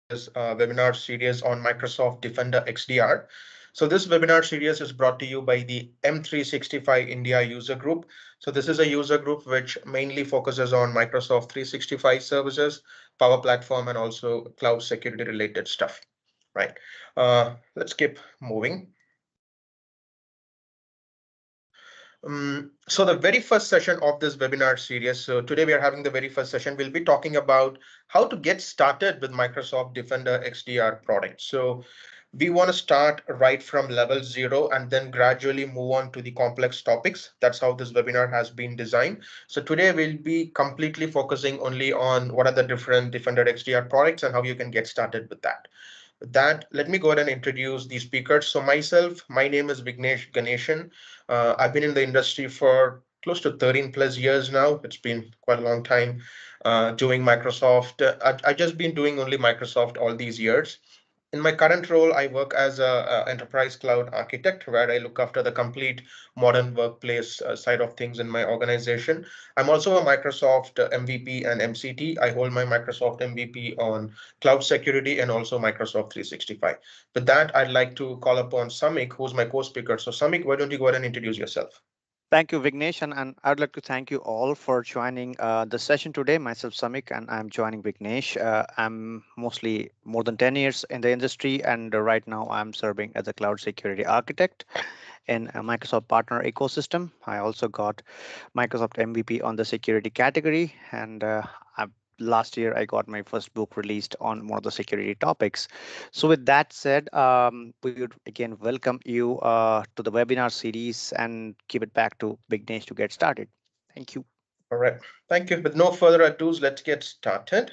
this webinar series on Microsoft Defender XDR. So this webinar series is brought to you by the M365 India user group. So this is a user group which mainly focuses on Microsoft 365 services, Power Platform, and also cloud security related stuff. Right. Let's keep moving. So the very first session of this webinar series, so today we are having the very first session, we'll be talking about how to get started with Microsoft Defender XDR product. So we want to start right from level 0 and then gradually move on to the complex topics. That's how this webinar has been designed. So today we'll be completely focusing only on what are the different Defender XDR products and how you can get started with that. With that, let me go ahead and introduce the speakers. So myself, my name is Vignesh Ganeshan. I've been in the industry for close to 13 plus years now. It's been quite a long time doing Microsoft. I've just been doing only Microsoft all these years. In my current role, I work as a enterprise cloud architect, where I look after the complete modern workplace side of things in my organization. I'm also a Microsoft MVP and MCT. I hold my Microsoft MVP on cloud security and also Microsoft 365. With that, I'd like to call upon Samik, who's my co-speaker. So Samik, why don't you go ahead and introduce yourself? Thank you, Vignesh, and I'd like to thank you all for joining the session today. Myself, Samik, and I'm joining Vignesh. I'm mostly more than 10 years in the industry, and right now I'm serving as a cloud security architect in a Microsoft partner ecosystem. I also got Microsoft MVP on the security category, and last year I got my first book released on one of the security topics. So with that said, we would again welcome you to the webinar series and give it back to Vignesh to get started. Thank you. All right. Thank you. With no further ado, let's get started.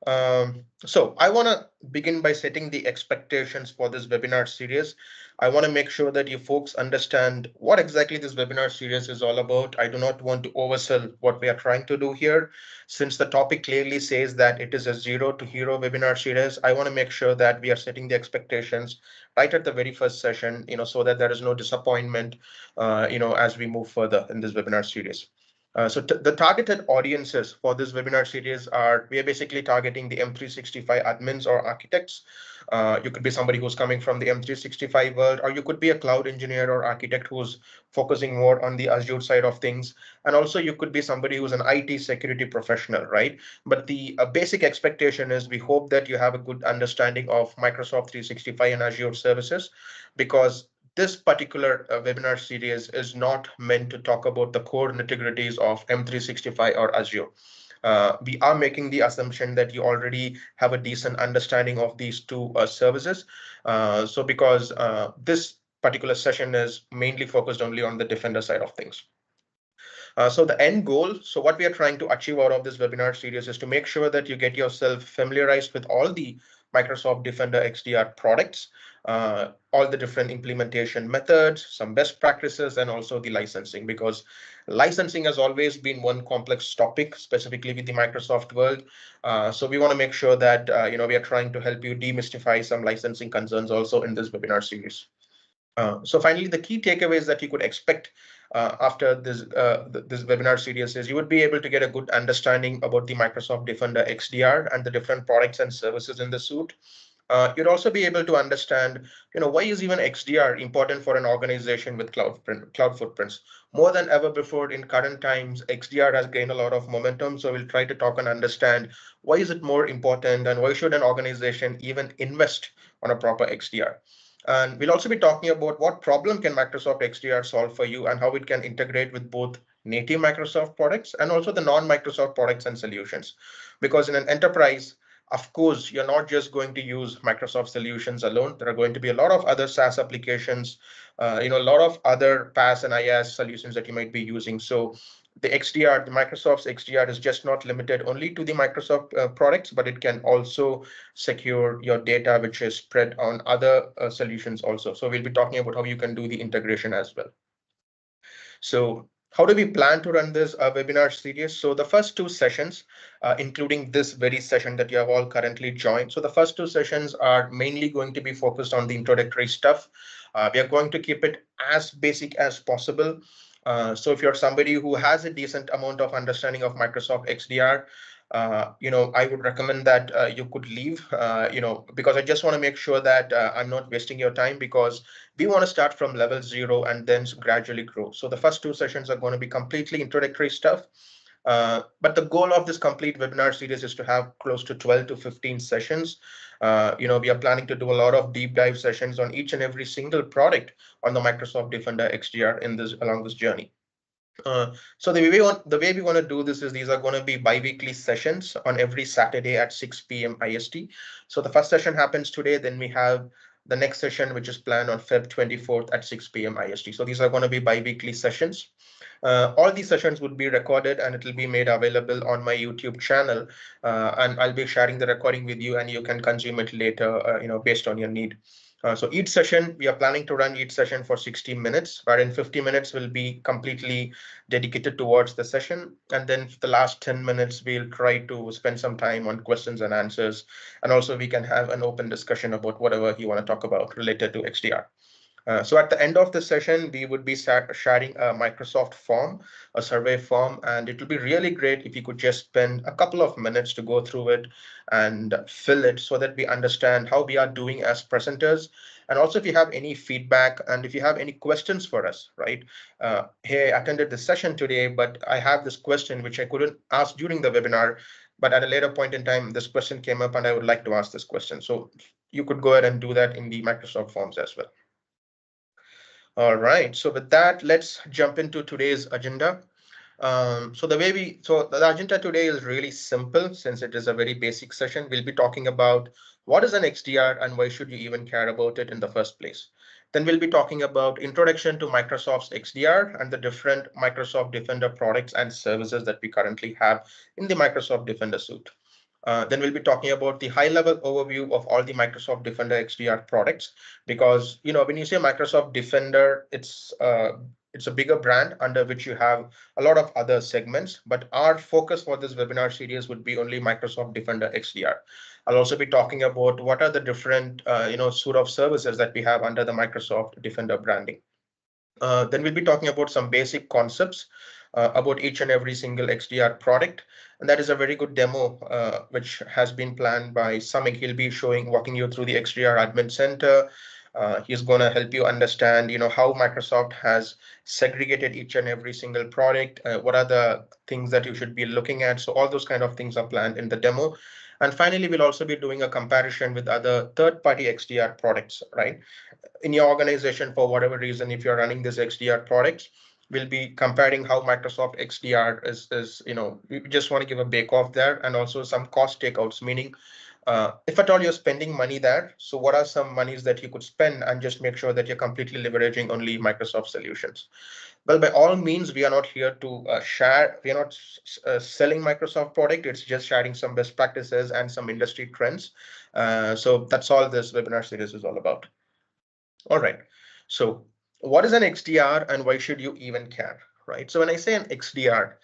So I want to begin by setting the expectations for this webinar series. I want to make sure that you folks understand what exactly this webinar series is all about. I do not want to oversell what we are trying to do here. Since the topic clearly says that it is a zero to hero webinar series, I want to make sure that we are setting the expectations right at the very first session, so that there is no disappointment, as we move further in this webinar series. The targeted audiences for this webinar series we are basically targeting the M365 admins or architects. You could be somebody who's coming from the M365 world, or you could be a cloud engineer or architect who's focusing more on the Azure side of things. And also you could be somebody who's an IT security professional, right? But the basic expectation is we hope that you have a good understanding of Microsoft 365 and Azure services, because this particular webinar series is not meant to talk about the core nitty-gritties of M365 or Azure. We are making the assumption that you already have a decent understanding of these two services. So because this particular session is mainly focused only on the Defender side of things. So the end goal, so what we are trying to achieve out of this webinar series is to make sure that you get yourself familiarized with all the Microsoft Defender XDR products, all the different implementation methods, some best practices, and also the licensing, because licensing has always been one complex topic, specifically with the Microsoft world. So we want to make sure that we are trying to help you demystify some licensing concerns also in this webinar series. So finally, the key takeaways that you could expect after this webinar series is you would be able to get a good understanding about the Microsoft Defender XDR and the different products and services in the suite. You'd also be able to understand, why is even XDR important for an organization with cloud footprints? More than ever before in current times, XDR has gained a lot of momentum. So we'll try to talk and understand why is it more important and why should an organization even invest on a proper XDR? And we'll also be talking about what problem can Microsoft XDR solve for you and how it can integrate with both native Microsoft products and also the non-Microsoft products and solutions. Because in an enterprise, of course, you're not just going to use Microsoft solutions alone. There are going to be a lot of other SaaS applications, a lot of other PaaS and IaaS solutions that you might be using. So the XDR, the Microsoft's XDR is just not limited only to the Microsoft products, but it can also secure your data, which is spread on other solutions also. So we'll be talking about how you can do the integration as well. So how do we plan to run this webinar series? So the first two sessions, including this very session that you have all currently joined. So the first two sessions are mainly going to be focused on the introductory stuff. We are going to keep it as basic as possible. So if you're somebody who has a decent amount of understanding of Microsoft XDR, I would recommend that you could leave, because I just want to make sure that I'm not wasting your time, because we want to start from level 0 and then gradually grow. So the first 2 sessions are going to be completely introductory stuff. But the goal of this complete webinar series is to have close to 12 to 15 sessions. We are planning to do a lot of deep dive sessions on each and every single product on the Microsoft Defender XDR along this journey. So the way we want to do this is these are going to be bi-weekly sessions on every Saturday at 6 p.m. IST. So the first session happens today, then we have the next session, which is planned on Feb 24th at 6 p.m. IST. So these are going to be bi-weekly sessions. All these sessions would be recorded and it will be made available on my YouTube channel. And I'll be sharing the recording with you and you can consume it later, based on your need. So each session, we are planning to run each session for 60 minutes, wherein 50 minutes will be completely dedicated towards the session. And then for the last 10 minutes, we'll try to spend some time on questions and answers. And also we can have an open discussion about whatever you want to talk about related to XDR. So at the end of the session, we would be sharing a Microsoft form, a survey form, and it will be really great if you could just spend a couple of minutes to go through it and fill it so that we understand how we are doing as presenters. And also if you have any feedback and if you have any questions for us, right? Hey, I attended this session today, but I have this question which I couldn't ask during the webinar, but at a later point in time, this question came up and I would like to ask this question. So you could go ahead and do that in the Microsoft forms as well. All right, so with that, let's jump into today's agenda. So the agenda today is really simple since it is a very basic session. We'll be talking about what is an XDR and why should you even care about it in the first place. Then we'll be talking about introduction to Microsoft's XDR and the different Microsoft Defender products and services that we currently have in the Microsoft Defender suite. Then we'll be talking about the high-level overview of all the Microsoft Defender XDR products, because when you say Microsoft Defender, it's a bigger brand under which you have a lot of other segments. But our focus for this webinar series would be only Microsoft Defender XDR. I'll also be talking about what are the different suite of services that we have under the Microsoft Defender branding. Then we'll be talking about some basic concepts about each and every single XDR product. And that is a very good demo, which has been planned by Samik. He'll be walking you through the XDR Admin Center. He's going to help you understand, how Microsoft has segregated each and every single product. What are the things that you should be looking at? So all those kind of things are planned in the demo. And finally, we'll also be doing a comparison with other third-party XDR products, right? In your organization, for whatever reason, if you're running this XDR products, we'll be comparing how Microsoft XDR is, we just want to give a bake off there, and also some cost takeouts, meaning if at all you're spending money there, so what are some monies that you could spend and just make sure that you're completely leveraging only Microsoft solutions. Well, by all means, we are not here to share, we are not selling Microsoft product, it's just sharing some best practices and some industry trends. So that's all this webinar series is all about. All right, so what is an XDR and why should you even care, right? So when I say an XDR,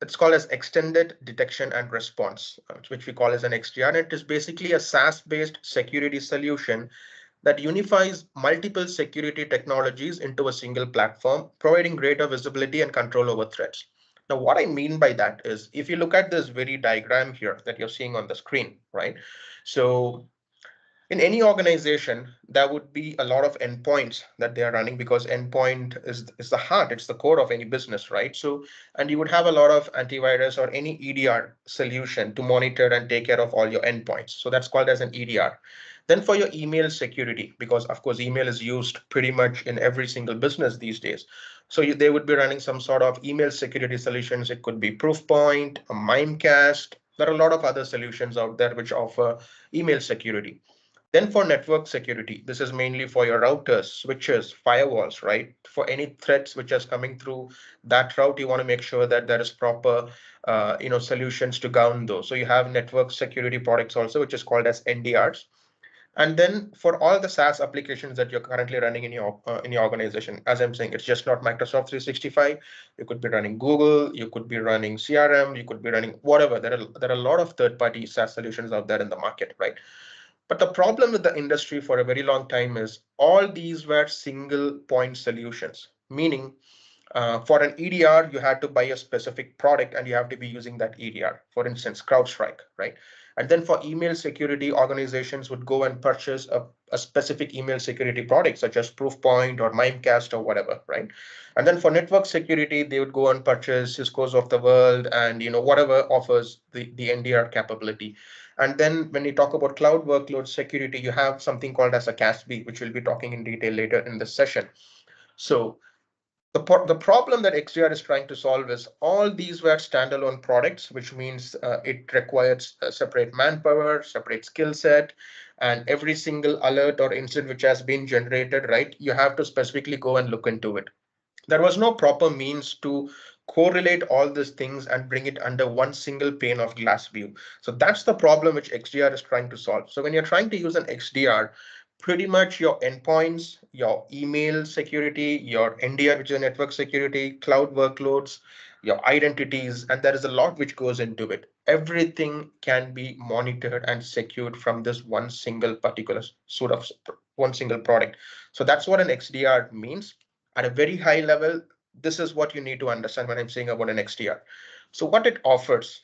it's called as Extended Detection and Response, which we call as an XDR. And it is basically a SaaS-based security solution that unifies multiple security technologies into a single platform, providing greater visibility and control over threats. Now, what I mean by that is, if you look at this very diagram here that you're seeing on the screen, right? So in any organization, there would be a lot of endpoints that they are running, because endpoint is the heart, it's the core of any business, right? So, and you would have a lot of antivirus or any EDR solution to monitor and take care of all your endpoints. So that's called as an EDR. Then for your email security, because of course, email is used pretty much in every single business these days. So they would be running some sort of email security solutions. It could be Proofpoint, a Mimecast. There are a lot of other solutions out there which offer email security. Then for network security, this is mainly for your routers, switches, firewalls, right? For any threats which is coming through that route, you want to make sure that there is proper, solutions to govern those. So you have network security products also, which is called as NDRs. And then for all the SaaS applications that you're currently running in your organization, as I'm saying, it's just not Microsoft 365. You could be running Google, you could be running CRM, you could be running whatever. There are a lot of third-party SaaS solutions out there in the market, right? But the problem with the industry for a very long time is all these were single point solutions, meaning For an EDR, you had to buy a specific product and you have to be using that EDR. For instance, CrowdStrike, right? And then for email security, organizations would go and purchase a specific email security product, such as Proofpoint or Mimecast or whatever, right? And then for network security, they would go and purchase Cisco's of the world and whatever offers the NDR capability. And then when you talk about cloud workload security, you have something called as a CASB, which we'll be talking in detail later in this session. So the problem that XDR is trying to solve is all these were standalone products, which means it requires separate manpower, separate skill set, and every single alert or incident which has been generated, right? You have to specifically go and look into it. There was no proper means to correlate all these things and bring it under one single pane of glass view. So that's the problem which XDR is trying to solve. So when you're trying to use an XDR, pretty much your endpoints, your email security, your NDR, which is network security, cloud workloads, your identities, and there is a lot which goes into it. Everything can be monitored and secured from this one single particular sort of one single product. So that's what an XDR means. At a very high level, this is what you need to understand when I'm saying about an XDR. So what it offers,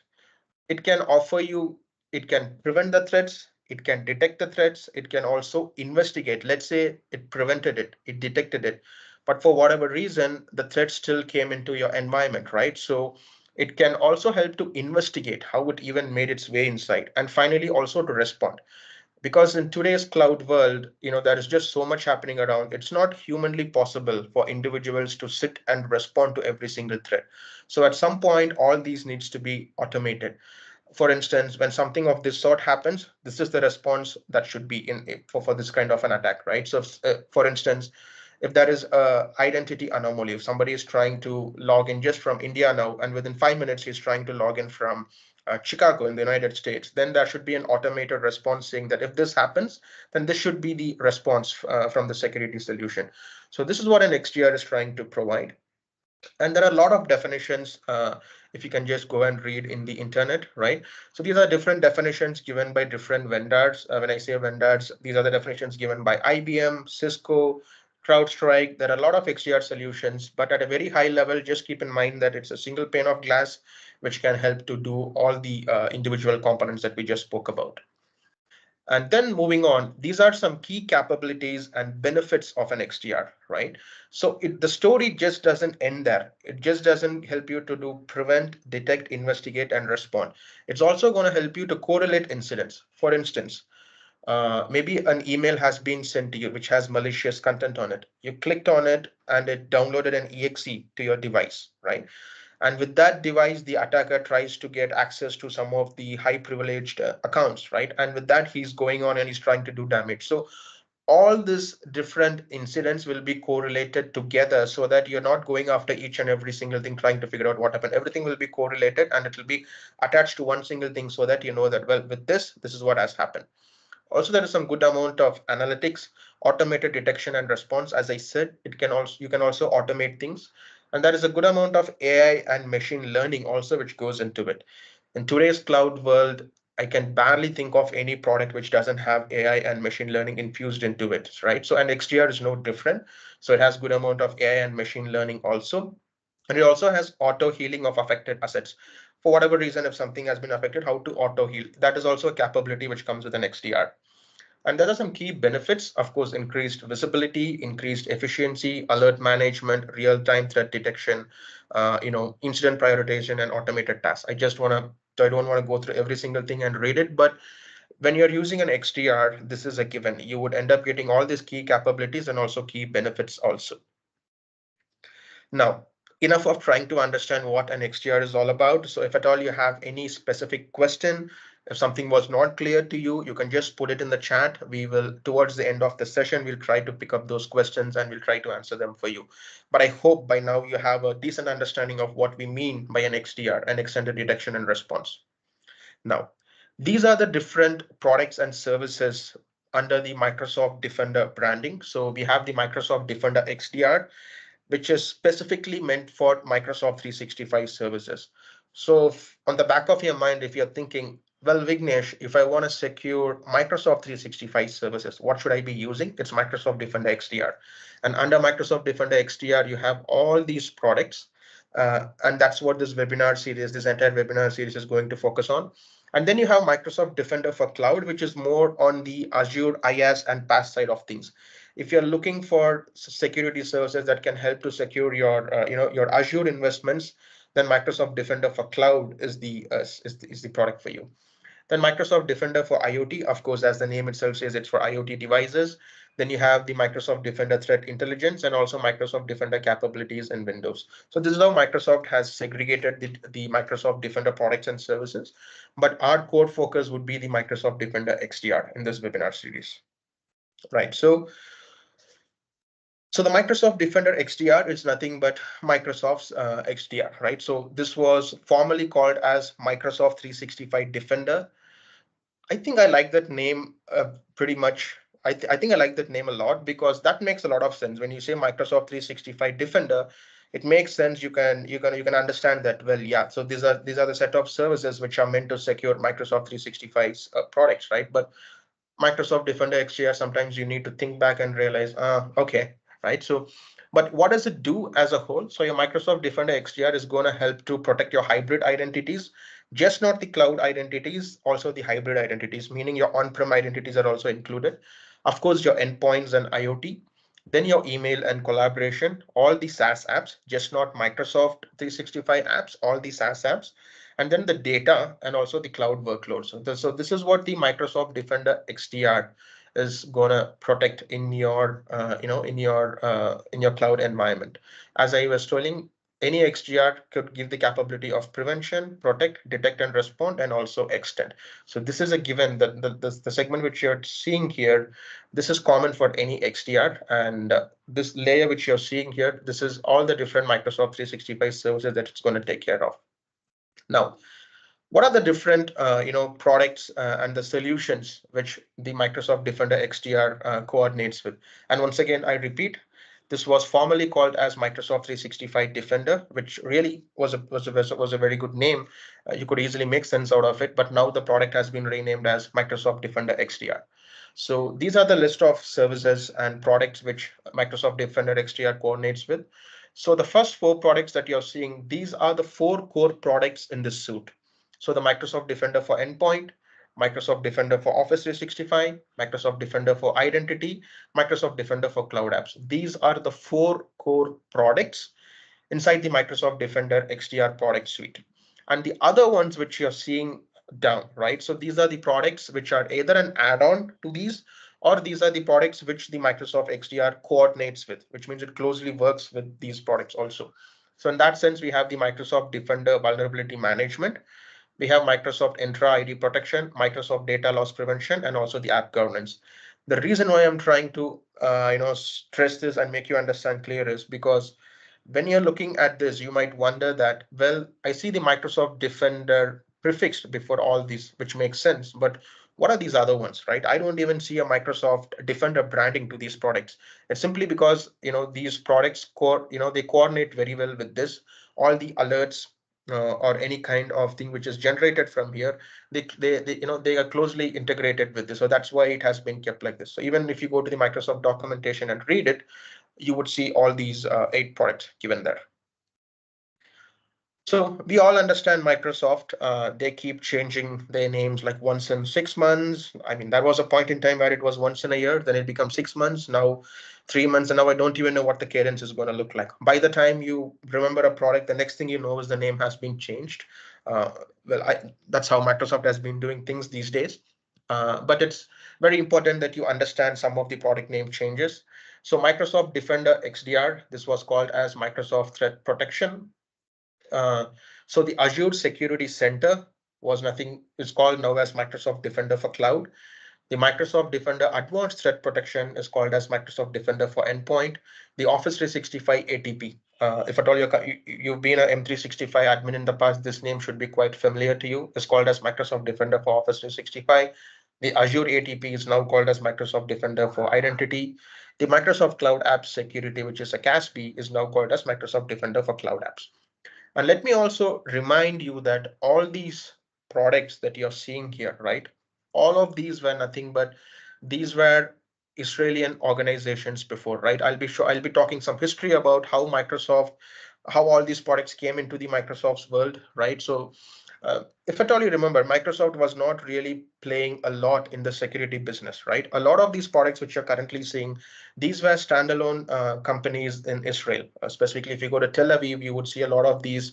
it can offer you, it can prevent the threats, it can detect the threats, it can also investigate. Let's say it prevented it, it detected it, but for whatever reason, the threat still came into your environment, right? So it can also help to investigate how it even made its way inside, and finally also to respond, because in today's cloud world, there is just so much happening around. It's not humanly possible for individuals to sit and respond to every single threat. So at some point, all these needs to be automated. For instance, when something of this sort happens, this is the response that should be in for this kind of an attack, right? So for instance, if there is a identity anomaly, if somebody is trying to log in just from India now, and within 5 minutes he's trying to log in from Chicago in the United States, then there should be an automated response saying that if this happens, then this should be the response from the security solution. So this is what an XDR is trying to provide. And there are a lot of definitions, if you can just go and read in the internet, right? So these are different definitions given by different vendors. When I say vendors, these are the definitions given by IBM, Cisco, CrowdStrike. There are a lot of XDR solutions, but at a very high level, just keep in mind that it's a single pane of glass, which can help to do all the individual components that we just spoke about. And then moving on, these are some key capabilities and benefits of an XDR, right? So the story just doesn't end there. It just doesn't help you to do prevent, detect, investigate, and respond. It's also going to help you to correlate incidents. For instance, maybe an email has been sent to you which has malicious content on it. You clicked on it and it downloaded an exe to your device, right? And with that device, the attacker tries to get access to some of the high privileged accounts, right? And with that, he's going on and he's trying to do damage. So all these different incidents will be correlated together so that you're not going after each and every single thing trying to figure out what happened. Everything will be correlated and it will be attached to one single thing so that you know that, well, with this is what has happened. Also, there is some good amount of analytics, automated detection and response. As I said, you can also automate things, and there is a good amount of AI and machine learning also which goes into it. In today's cloud world, I can barely think of any product which doesn't have AI and machine learning infused into it, right? So, and XDR is no different. So it has good amount of AI and machine learning also. And it also has auto healing of affected assets. For whatever reason, if something has been affected, how to auto heal. That is also a capability which comes with an XDR. And there are some key benefits, of course, increased visibility, increased efficiency, alert management, real-time threat detection, incident prioritization, and automated tasks. I don't want to go through every single thing and read it, but when you're using an XDR, this is a given. You would end up getting all these key capabilities and also key benefits also. Now, enough of trying to understand what an XDR is all about. So if at all you have any specific question, if something was not clear to you, you can just put it in the chat. We will, towards the end of the session, we'll try to pick up those questions and we'll try to answer them for you. But I hope by now you have a decent understanding of what we mean by an XDR, an extended detection and response. Now, these are the different products and services under the Microsoft Defender branding. So we have the Microsoft Defender XDR, which is specifically meant for Microsoft 365 services. So on the back of your mind, if you're thinking, well, Vignesh, if I want to secure Microsoft 365 services, what should I be using? It's Microsoft Defender XDR. And under Microsoft Defender XDR, you have all these products. And that's what this webinar series, this entire webinar series is going to focus on. And then you have Microsoft Defender for Cloud, which is more on the Azure IaaS and PaaS side of things. If you're looking for security services that can help to secure your, your Azure investments, then Microsoft Defender for Cloud is the product for you. Then Microsoft Defender for IoT, of course, as the name itself says, it's for IoT devices. Then you have the Microsoft Defender Threat Intelligence and also Microsoft Defender capabilities in Windows. So this is how Microsoft has segregated the Microsoft Defender products and services. But our core focus would be the Microsoft Defender XDR in this webinar series. Right. So the Microsoft Defender XDR is nothing but Microsoft's XDR, right? So this was formerly called as Microsoft 365 Defender. I think I like that name pretty much. I think I like that name a lot because that makes a lot of sense. When you say Microsoft 365 Defender, it makes sense. You can understand that well. Yeah. So these are the set of services which are meant to secure Microsoft 365's products, right? But Microsoft Defender XDR, sometimes you need to think back and realize, okay, right? So, but what does it do as a whole? So your Microsoft Defender XDR is going to help to protect your hybrid identities, just not the cloud identities, also the hybrid identities, meaning your on-prem identities are also included. Of course, your endpoints and IoT, then your email and collaboration, all the SaaS apps, just not Microsoft 365 apps, all the SaaS apps, and then the data and also the cloud workloads. So this is what the Microsoft Defender XDR is gonna protect in your in your cloud environment. As I was telling, any XDR could give the capability of prevention, protect, detect, and respond, and also extend. So this is a given that the segment which you're seeing here, this is common for any XDR, and this layer which you're seeing here, this is all the different Microsoft 365 services that it's going to take care of. Now, what are the different products and the solutions which the Microsoft Defender XDR coordinates with? And once again, I repeat, this was formerly called as Microsoft 365 Defender, which really was a very good name. You could easily make sense out of it, but now the product has been renamed as Microsoft Defender XDR. So these are the list of services and products which Microsoft Defender XDR coordinates with. So the first four products that you're seeing, these are the four core products in this suite. So the Microsoft Defender for Endpoint, Microsoft Defender for Office 365, Microsoft Defender for Identity, Microsoft Defender for Cloud Apps. These are the four core products inside the Microsoft Defender XDR product suite. And the other ones which you're seeing down, right? So these are the products which are either an add-on to these, or these are the products which the Microsoft XDR coordinates with, which means it closely works with these products also. So in that sense, we have the Microsoft Defender Vulnerability Management, we have Microsoft Intra ID Protection, Microsoft Data Loss Prevention, and also the app governance. The reason why I'm trying to stress this and make you understand clear is because when you're looking at this, you might wonder that, well, I see the Microsoft Defender prefixed before all these, which makes sense. But what are these other ones, right? I don't even see a Microsoft Defender branding to these products. It's simply because these products they coordinate very well with this. All the alerts or any kind of thing which is generated from here, they are closely integrated with this. So that's why it has been kept like this. So even if you go to the Microsoft documentation and read it, you would see all these 8 products given there. So we all understand Microsoft. They keep changing their names like once in 6 months. I mean, there was a point in time where it was once in a year, then it becomes 6 months, now 3 months, and now I don't even know what the cadence is going to look like. By the time you remember a product, the next thing you know is the name has been changed. That's how Microsoft has been doing things these days. But it's very important that you understand some of the product name changes. So Microsoft Defender XDR, this was called as Microsoft Threat Protection. So the Azure Security Center was nothing, it's called now as Microsoft Defender for Cloud. The Microsoft Defender Advanced Threat Protection is called as Microsoft Defender for Endpoint. The Office 365 ATP. If at all you've been an M365 admin in the past, this name should be quite familiar to you. It's called as Microsoft Defender for Office 365. The Azure ATP is now called as Microsoft Defender for Identity. The Microsoft Cloud Apps Security, which is a CASB, is now called as Microsoft Defender for Cloud Apps. And let me also remind you that all these products that you're seeing here, right? All of these were nothing but these were Israeli organizations before, right? I'll be talking some history about how all these products came into the Microsoft's world, right? So if at all you remember, Microsoft was not really playing a lot in the security business, right? A lot of these products which you're currently seeing, these were standalone companies in Israel. Specifically, if you go to Tel Aviv, you would see a lot of these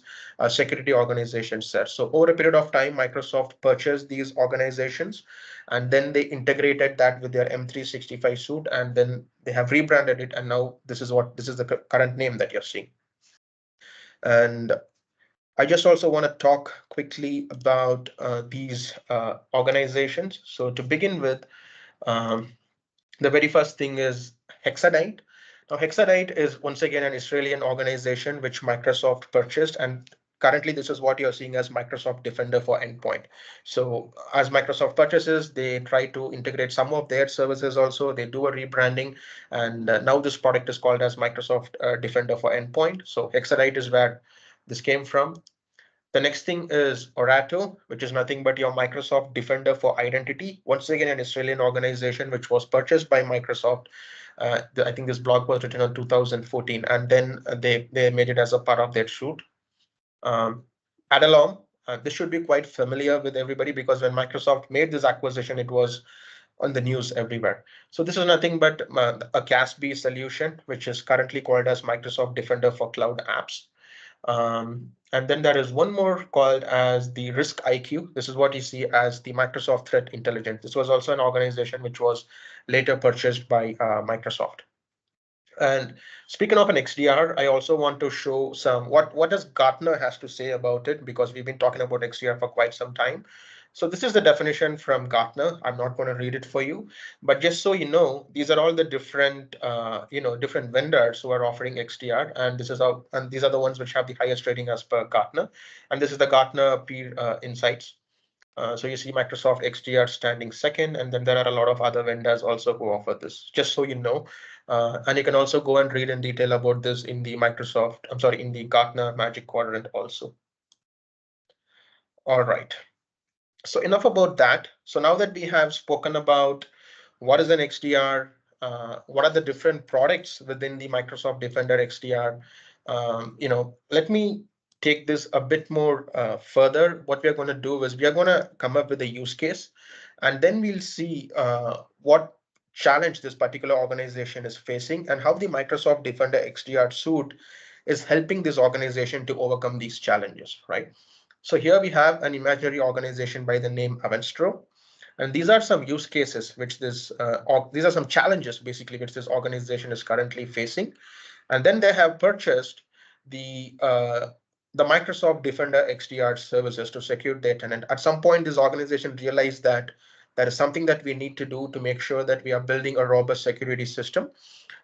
security organizations there. So over a period of time, Microsoft purchased these organizations, and then they integrated that with their M365 suite, and then they have rebranded it, and now this is the current name that you're seeing. And I just also want to talk quickly about these organizations. So to begin with, um, the very first thing is Hexadite. Now, Hexadite is once again an Israeli organization which Microsoft purchased, and currently this is what you're seeing as Microsoft Defender for Endpoint. So as Microsoft purchases, they try to integrate some of their services also. They do a rebranding, and now this product is called as Microsoft Defender for Endpoint. So Hexadite is where this came from. The next thing is Orato, which is nothing but your Microsoft Defender for Identity. Once again, an Australian organization which was purchased by Microsoft. I think this blog was written in 2014, and then they made it as a part of their suite. Adalom, this should be quite familiar with everybody because when Microsoft made this acquisition, it was on the news everywhere. So this is nothing but a CASB solution, which is currently called as Microsoft Defender for Cloud Apps. And then there is one more called as the Risk IQ. This is what you see as the Microsoft Threat Intelligence. This was also an organization which was later purchased by Microsoft. And speaking of an XDR, I also want to show some what does Gartner has to say about it, because we've been talking about XDR for quite some time. So this is the definition from Gartner. I'm not going to read it for you, but just so you know, these are all the different different vendors who are offering XDR, and these are the ones which have the highest rating as per Gartner, and this is the Gartner peer insights. So you see Microsoft XDR standing second, and then there are a lot of other vendors also who offer this, just so you know. And you can also go and read in detail about this in the in the Gartner Magic Quadrant also. All right. So enough about that. So now that we have spoken about what is an XDR, what are the different products within the Microsoft Defender XDR, let me take this a bit more further. What we are going to do is we are going to come up with a use case, and then we'll see what challenge this particular organization is facing and how the Microsoft Defender XDR suite is helping this organization to overcome these challenges, right? So here we have an imaginary organization by the name Avenstro. And these are some use cases which these are some challenges basically which this organization is currently facing. And then they have purchased the uh, the Microsoft Defender XDR services to secure their tenant. At some point, this organization realized that that is something that we need to do to make sure that we are building a robust security system.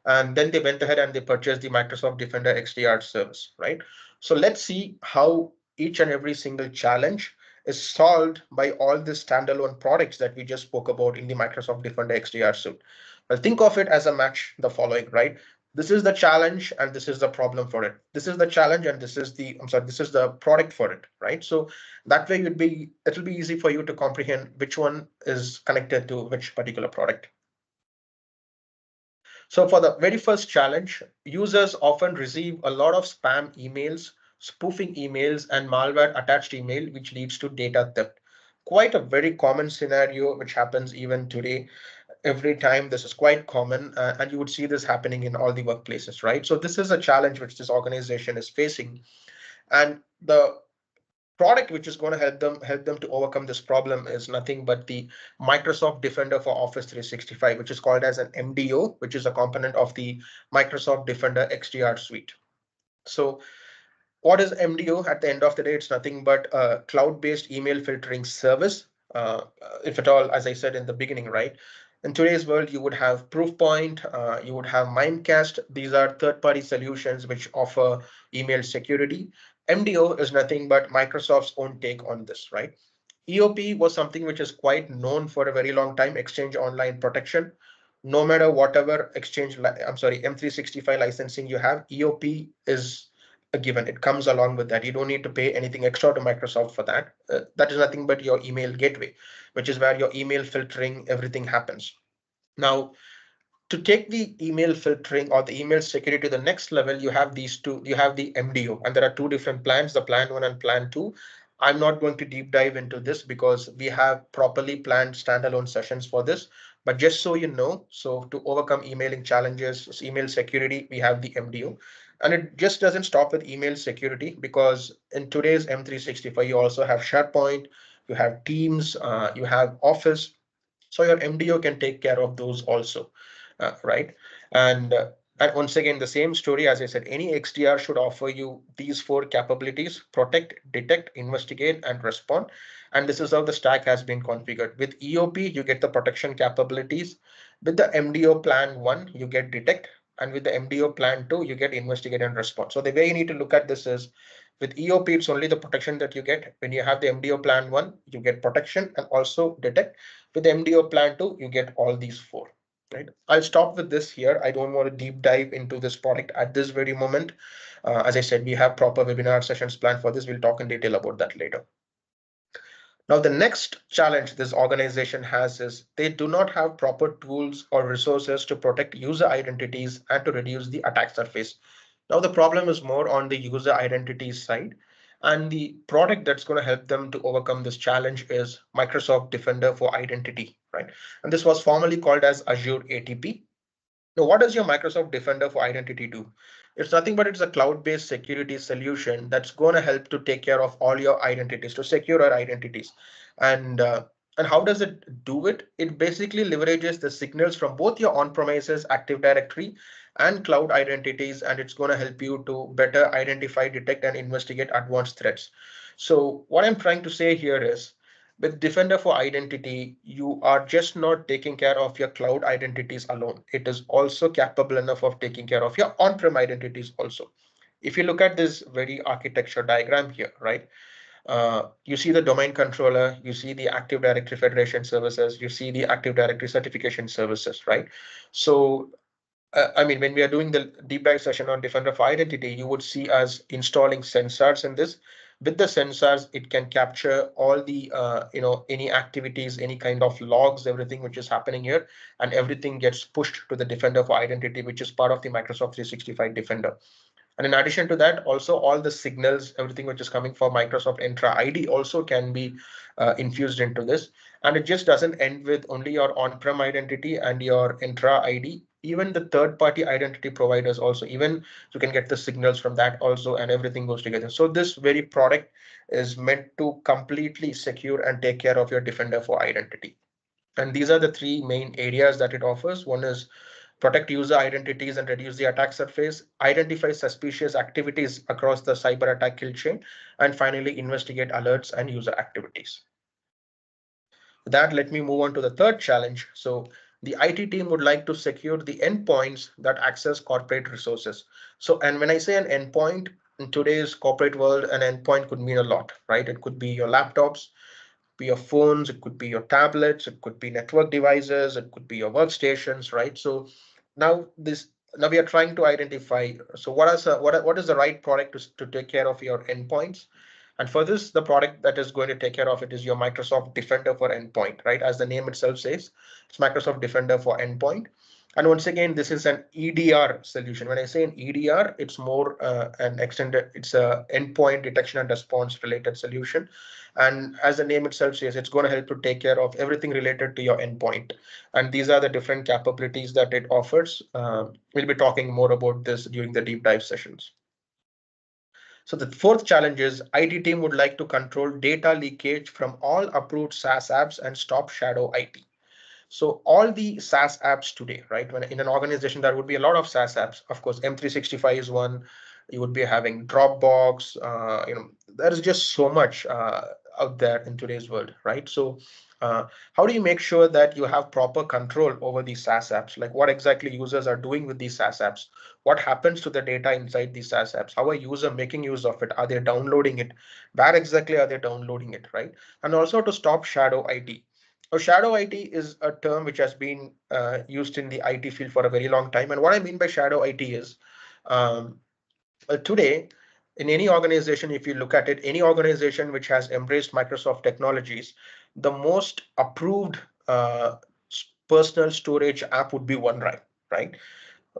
And then they went ahead and they purchased the Microsoft Defender XDR service, right? So let's see how each and every single challenge is solved by all the standalone products that we just spoke about in the Microsoft Defender XDR suite. Well, think of it as a match the following, right? This is the challenge and this is the problem for it. This is the challenge and this is the product for it, right? So that way it'll be easy for you to comprehend which one is connected to which particular product. So for the very first challenge, users often receive a lot of spam emails, spoofing emails, and malware attached email, which leads to data theft. Quite a very common scenario which happens even today. Every time this is quite common, and you would see this happening in all the workplaces, right? So this is a challenge which this organization is facing, and the product which is going to help them to overcome this problem is nothing but the Microsoft Defender for Office 365, which is called as an MDO, which is a component of the Microsoft Defender XDR suite. So what is MDO? At the end of the day, it's nothing but a cloud-based email filtering service. If at all, as I said in the beginning, right? In today's world, you would have Proofpoint, you would have Mimecast. These are third-party solutions which offer email security. MDO is nothing but Microsoft's own take on this, right? EOP was something which is quite known for a very long time, Exchange Online Protection. No matter whatever M365 licensing you have, EOP is a given. It comes along with that. You don't need to pay anything extra to Microsoft for that. That is nothing but your email gateway, which is where your email filtering, everything happens. Now, to take the email filtering or the email security to the next level, you have these two. You have the MDO, and there are two different plans, the plan 1 and plan 2. I'm not going to deep dive into this because we have properly planned standalone sessions for this. But just so you know, so to overcome emailing challenges, email security, we have the MDO. And it just doesn't stop with email security, because in today's M365, you also have SharePoint, you have Teams, you have Office. So your MDO can take care of those also, right? And and once again, the same story, as I said, any XDR should offer you these four capabilities: protect, detect, investigate, and respond. And this is how the stack has been configured. With EOP, you get the protection capabilities. With the MDO plan 1, you get detect. And with the MDO plan 2, you get investigate and respond. So the way you need to look at this is, with EOP, it's only the protection that you get. When you have the MDO plan 1, you get protection and also detect. With MDO plan 2, you get all these four. Right. I'll stop with this here. I don't want to deep dive into this product at this very moment. As I said, we have proper webinar sessions planned for this. We'll talk in detail about that later. Now, the next challenge this organization has is they do not have proper tools or resources to protect user identities and to reduce the attack surface. Now, the problem is more on the user identities side. And the product that's going to help them to overcome this challenge is Microsoft Defender for Identity, right? And this was formerly called as Azure ATP. Now, what does your Microsoft Defender for Identity do? It's nothing but it's a cloud-based security solution that's going to help to take care of all your identities, to secure our identities. And and how does it do it? It basically leverages the signals from both your on-premises Active Directory and cloud identities, and it's going to help you to better identify, detect, and investigate advanced threats. So what I'm trying to say here is, with Defender for Identity, you are just not taking care of your cloud identities alone. It is also capable enough of taking care of your on-prem identities also. If you look at this very architecture diagram here, right? You see the domain controller, you see the Active Directory Federation services, you see the Active Directory certification services, right? So I mean, when we are doing the deep dive session on Defender for Identity, you would see us installing sensors in this. With the sensors, it can capture all the, any activities, any kind of logs, everything which is happening here, and everything gets pushed to the Defender for Identity, which is part of the Microsoft 365 Defender. And in addition to that, also all the signals, everything which is coming for Microsoft Entra ID also can be infused into this. And it just doesn't end with only your on-prem identity and your Entra ID. Even the third-party identity providers also, even you can get the signals from that also, and everything goes together. So this very product is meant to completely secure and take care of your Defender for Identity. And these are the three main areas that it offers. One is protect user identities and reduce the attack surface, identify suspicious activities across the cyber attack kill chain, and finally investigate alerts and user activities. With that, let me move on to the third challenge. So the IT team would like to secure the endpoints that access corporate resources. So, and when I say an endpoint, in today's corporate world, an endpoint could mean a lot, right? It could be your laptops, be your phones, it could be your tablets, it could be network devices, it could be your workstations, right? So now we are trying to identify. So what is the right product to take care of your endpoints? And for this, the product that is going to take care of it is your Microsoft Defender for Endpoint, right? As the name itself says, it's Microsoft Defender for Endpoint. And once again, this is an EDR solution. When I say an EDR, it's more an extended, it's a endpoint detection and response related solution. And as the name itself says, it's going to help to take care of everything related to your endpoint. And these are the different capabilities that it offers. We'll be talking more about this during the deep dive sessions. So the fourth challenge is IT team would like to control data leakage from all approved SaaS apps and stop shadow IT. So all the SaaS apps today, right? When in an organization, there would be a lot of SaaS apps. Of course, M365 is one. You would be having Dropbox. There is just so much out there in today's world, right? So how do you make sure that you have proper control over these SaaS apps? Like what exactly users are doing with these SaaS apps? What happens to the data inside these SaaS apps? How are users making use of it? Are they downloading it? Where exactly are they downloading it, right? And also to stop shadow IT. So shadow IT is a term which has been used in the IT field for a very long time. And what I mean by shadow IT is today in any organization, if you look at it, any organization which has embraced Microsoft technologies, the most approved personal storage app would be OneDrive, right?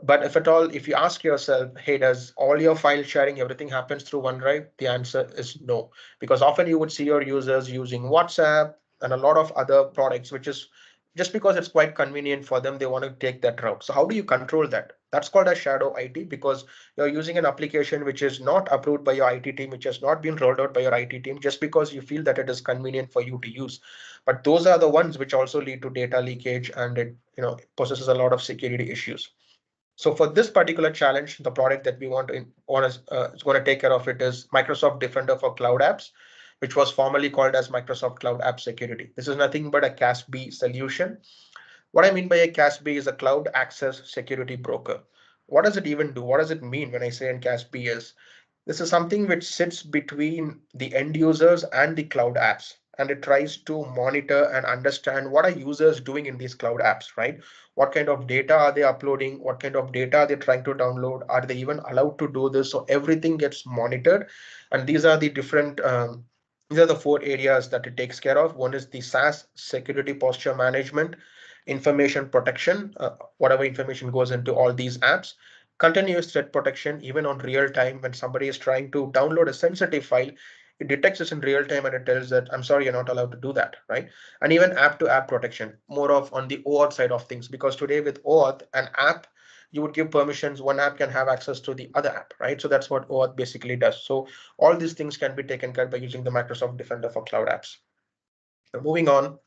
But if at all, if you ask yourself, hey, does all your file sharing, everything happens through OneDrive? The answer is no, because often you would see your users using WhatsApp and a lot of other products, which is just because it's quite convenient for them, they want to take that route. So how do you control that? That's called a shadow IT, because you're using an application which is not approved by your IT team, which has not been rolled out by your IT team, just because you feel that it is convenient for you to use. But those are the ones which also lead to data leakage, and it possesses a lot of security issues. So for this particular challenge, the product that we is going to take care of it is Microsoft Defender for Cloud Apps, which was formerly called as Microsoft Cloud App Security. This is nothing but a CASB solution. What I mean by a CASB is a cloud access security broker. What does it even do? What does it mean when I say in CASB is this is something which sits between the end users and the cloud apps, and it tries to monitor and understand what are users doing in these cloud apps, right? What kind of data are they uploading? What kind of data are they trying to download? Are they even allowed to do this? So everything gets monitored, and these are the four areas that it takes care of. One is the SaaS security posture management, information protection, whatever information goes into all these apps, continuous threat protection, even on real time when somebody is trying to download a sensitive file, it detects this in real time and it tells that I'm sorry, you're not allowed to do that, right? And even app to app protection, more of on the OAuth side of things, because today with OAuth, an app, you would give permissions, one app can have access to the other app, right? So that's what OAuth basically does. So all these things can be taken care of by using the Microsoft Defender for Cloud Apps. So moving on,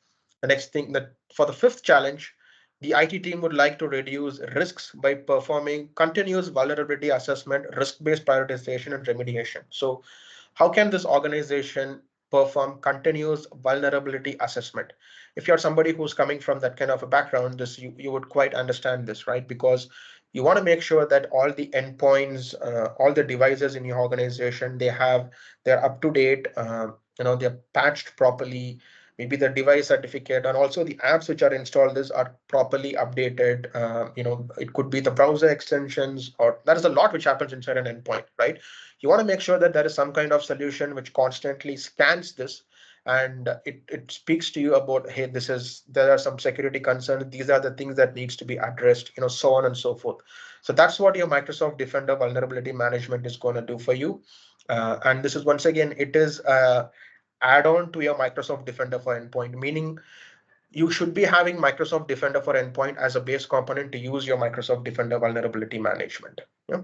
the next thing, that for the fifth challenge, the IT team would like to reduce risks by performing continuous vulnerability assessment, risk-based prioritization, and remediation. So how can this organization perform continuous vulnerability assessment? If you're somebody who's coming from that kind of a background, you would quite understand this, right? Because you want to make sure that all the endpoints, all the devices in your organization, they're up to date, they're patched properly, maybe the device certificate, and also the apps which are installed this are properly updated. It could be the browser extensions, or there is a lot which happens inside an endpoint, right? You want to make sure that there is some kind of solution which constantly scans this, and it speaks to you about, hey, there are some security concerns, these are the things that needs to be addressed, so on and so forth. So that's what your Microsoft Defender vulnerability management is going to do for you. And this is, once again, it is add-on to your Microsoft Defender for Endpoint, meaning you should be having Microsoft Defender for Endpoint as a base component to use your Microsoft Defender vulnerability management. Yeah.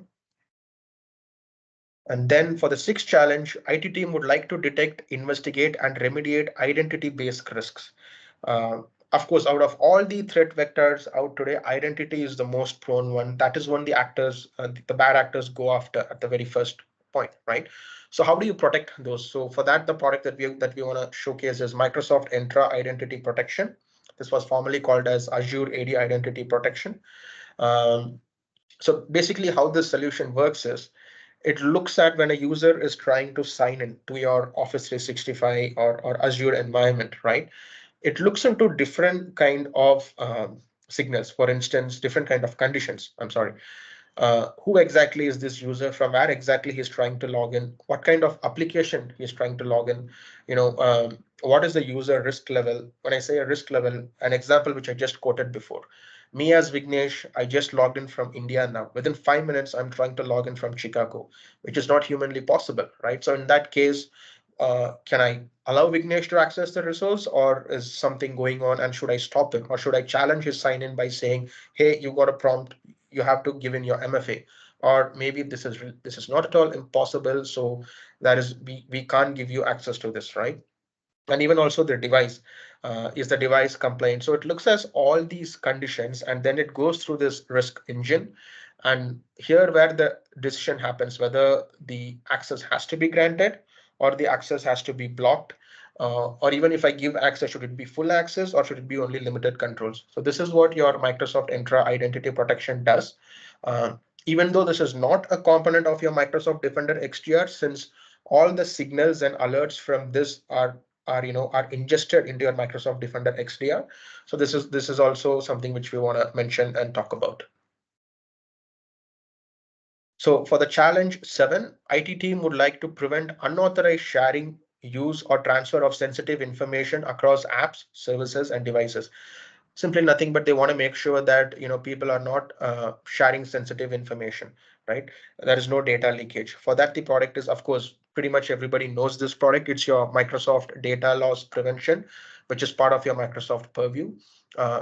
And then for the sixth challenge, IT team would like to detect, investigate, and remediate identity-based risks. Uh, of course, out of all the threat vectors out today, identity is the most prone one. That is one the bad actors go after at the very first point, right? So how do you protect those? So for that, the product that we want to showcase is Microsoft Entra Identity Protection. This was formerly called as Azure AD Identity Protection. Um, so basically, how this solution works is it looks at when a user is trying to sign in to your Office 365 or Azure environment, right? It looks into different kind of signals, for instance, different kind of conditions. I'm sorry. Who exactly is this user, from where exactly he's trying to log in, what kind of application he's trying to log in, what is the user risk level. When I say a risk level, an example which I just quoted before, me as Vignesh, I just logged in from India. Now within 5 minutes I'm trying to log in from Chicago, which is not humanly possible, right? So in that case, can I allow Vignesh to access the resource, or is something going on, and should I stop him, or should I challenge his sign in by saying, hey, you got a prompt, you have to give in your MFA, or maybe this is not at all impossible, so that is, we can't give you access to this, right? And even also the device, is the device compliant? So it looks at all these conditions, and then it goes through this risk engine, and here where the decision happens, whether the access has to be granted or the access has to be blocked, or even if I give access, should it be full access or should it be only limited controls? So this is what your Microsoft Entra Identity Protection does. Uh, Even though this is not a component of your Microsoft Defender XDR, since all the signals and alerts from this are ingested into your Microsoft Defender XDR. So this is also something which we want to mention and talk about. So for the challenge 7, IT team would like to prevent unauthorized sharing, use, or transfer of sensitive information across apps, services, and devices. Simply nothing, but they want to make sure that people are not sharing sensitive information, right? There is no data leakage. For that, the product is, of course, pretty much everybody knows this product. It's your Microsoft Data Loss Prevention, which is part of your Microsoft Purview.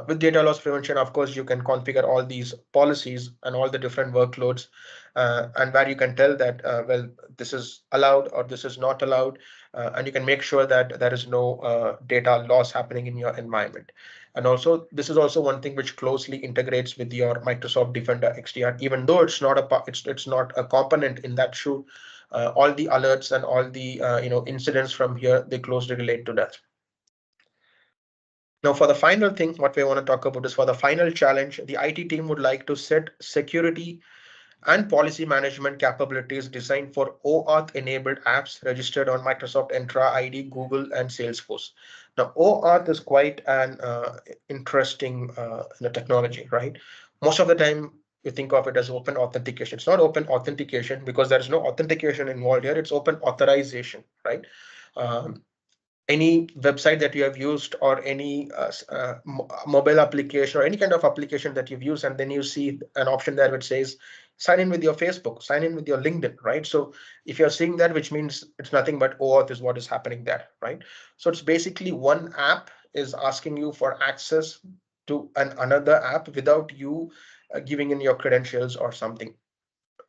With data loss prevention, of course, you can configure all these policies and all the different workloads, and where you can tell that, well, this is allowed or this is not allowed, and you can make sure that there is no data loss happening in your environment. And also, this is also one thing which closely integrates with your Microsoft Defender XDR, even though it's not a component in that shoe. All the alerts and all the incidents from here, they closely relate to that. Now, for the final thing, what we want to talk about is for the final challenge, the IT team would like to set security and policy management capabilities designed for OAuth enabled apps registered on Microsoft Entra ID, Google, and Salesforce. Now, OAuth is quite an interesting technology, right? Most of the time, you think of it as open authentication. It's not open authentication because there's no authentication involved here. It's open authorization, right? Um, any website that you have used or any mobile application or any kind of application that you've used, and then you see an option there which says sign in with your Facebook, sign in with your LinkedIn, right? So if you're seeing that, which means it's nothing but OAuth is what is happening there, right? So it's basically one app is asking you for access to another app without you giving in your credentials or something,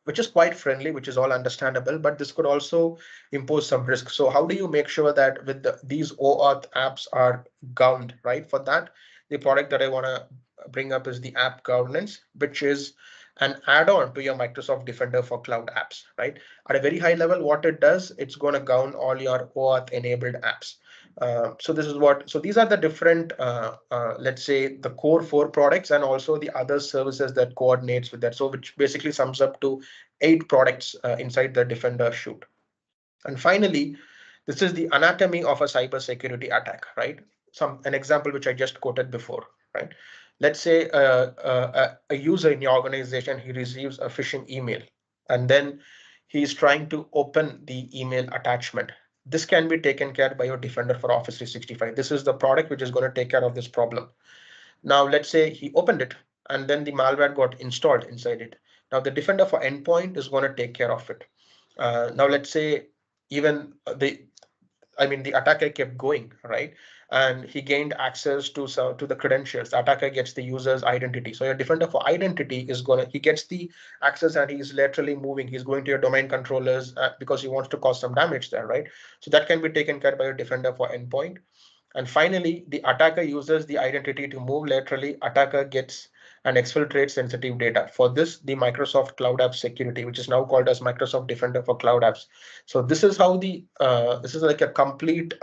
which is quite friendly, which is all understandable, but this could also impose some risk. So how do you make sure that with these OAuth apps are governed, right? For that, the product that I want to bring up is the app governance, which is an add-on to your Microsoft Defender for cloud apps, right? At a very high level, what it does, it's going to govern all your OAuth enabled apps. So these are the different, let's say, the core four products and also the other services that coordinates with that. So which basically sums up to 8 products inside the Defender suite. And finally, this is the anatomy of a cybersecurity attack, right? An example which I just quoted before, right? Let's say a user in your organization, he receives a phishing email, and then he's trying to open the email attachment. This can be taken care by your Defender for Office 365. This is the product which is going to take care of this problem. Now, let's say he opened it and then the malware got installed inside it. Now, the Defender for Endpoint is going to take care of it. Now, let's say even the attacker kept going, right? And he gained access to the credentials. The attacker gets the user's identity. So your Defender for Identity he gets the access and he's laterally moving. He's going to your domain controllers because he wants to cause some damage there, right? So that can be taken care by your Defender for Endpoint. And finally, the attacker uses the identity to move laterally. Attacker gets and exfiltrates sensitive data. For this, the Microsoft Cloud App Security, which is now called as Microsoft Defender for Cloud Apps. So this is how this is like a complete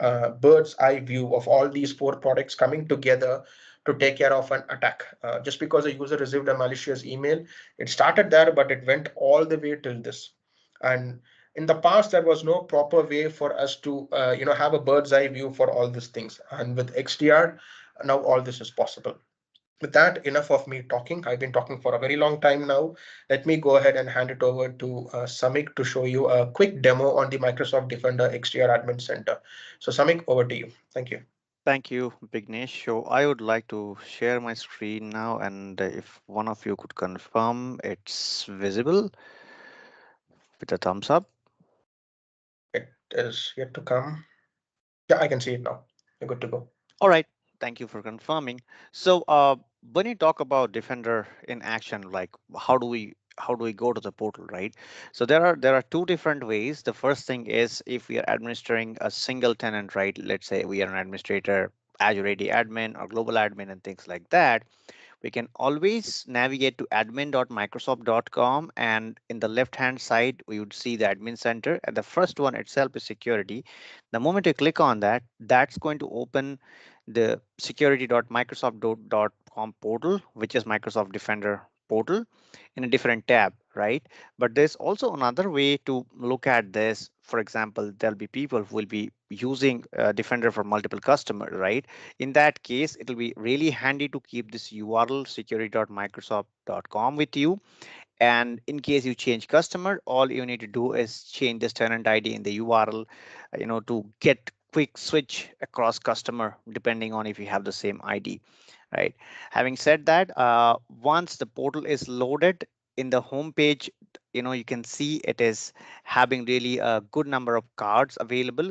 bird's eye view of all these 4 products coming together to take care of an attack. Just because a user received a malicious email, it started there, but it went all the way till this. And in the past, there was no proper way for us to have a bird's eye view for all these things. And with XDR, now all this is possible. With that, enough of me talking. I've been talking for a very long time now. Let me go ahead and hand it over to Samik to show you a quick demo on the Microsoft Defender XDR Admin Center. So Samik, over to you. Thank you. Thank you, Vignesh. So I would like to share my screen now, and if one of you could confirm it's visible with a thumbs up. It is yet to come. Yeah, I can see it now. You're good to go. All right. Thank you for confirming. So when you talk about Defender in action, like how do we go to the portal, right? So there are two different ways. The first thing is if we are administering a single tenant, right? Let's say we are an administrator, Azure AD admin or global admin and things like that. We can always navigate to admin.microsoft.com, and in the left hand side we would see the admin center, and the first one itself is security. The moment you click on that, that's going to open the security.microsoft.com portal, which is Microsoft Defender portal, in a different tab, right? But there's also another way to look at this. For example, there'll be people who will be using Defender for multiple customers, right? In that case, it'll be really handy to keep this URL security.microsoft.com with you. And in case you change customer, all you need to do is change this tenant ID in the URL, to get quick switch across customer depending on if you have the same ID, right? Having said that, once the portal is loaded in the home page, you can see it is having really a good number of cards available,